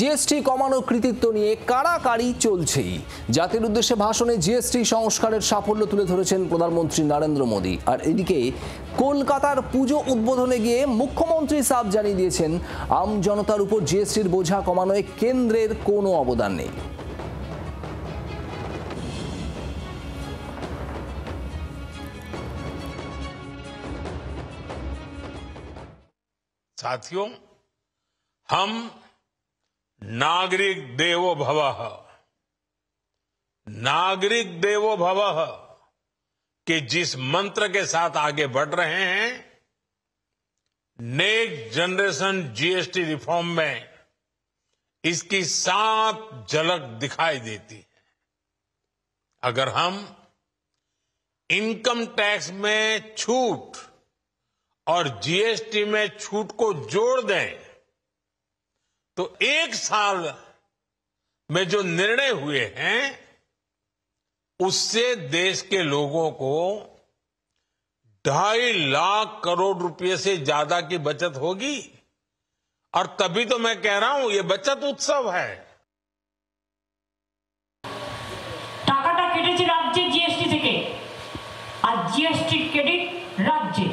GST কমানোর কৃতিত্ব নিয়ে কাড়াকাড়ি চলছেই। জাতির উদ্দেশ্যে ভাষণে জিএসটি সংস্কারের সাফল্য তুলে ধরেছেন প্রধানমন্ত্রী নরেন্দ্র মোদী। আর এদিকে কলকাতার পুজো উদ্বোধনে গিয়ে মুখ্যমন্ত্রী সাফ জানিয়ে দিয়েছেন, আম জনতার উপর জিএসটির বোঝা কমানোয় কেন্দ্রের কোনো অবদান নেই। साथियों, हम नागरिक देवो भवः, नागरिक देवो भवः के जिस मंत्र के साथ आगे बढ़ रहे हैं, नेक्स्ट जनरेशन जीएसटी रिफॉर्म में इसकी साफ झलक दिखाई देती है। अगर हम इनकम टैक्स में छूट और जीएसटी में छूट को जोड़ दें तो एक साल में जो निर्णय हुए हैं उससे देश के लोगों को 2.5 लाख करोड़ रुपए से ज्यादा की बचत होगी। और तभी तो मैं कह रहा हूं ये बचत उत्सव है। টাকাটা কেটেছে রাজ্যের জিএসটি থেকে, আর জিএসটি ক্রেডিট রাজ্যের।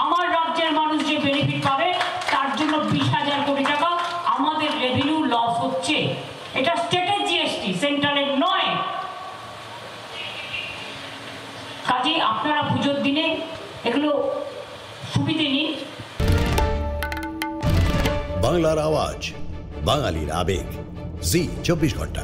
আমার রাজ্যের মানুষ যে বেনিফিট পাবে তার জন্য 20,000 কোটি টাকা আমাদের রেভিনিউ লস হচ্ছে। এটা স্টেটের জিএসটি, সেন্ট্রালের নয়। কাজেই আপনারা পুজোর দিনে এগুলো সুবিধে নিন। বাংলার আওয়াজ, বাঙালির আবেগ, জি 24 ঘন্টা।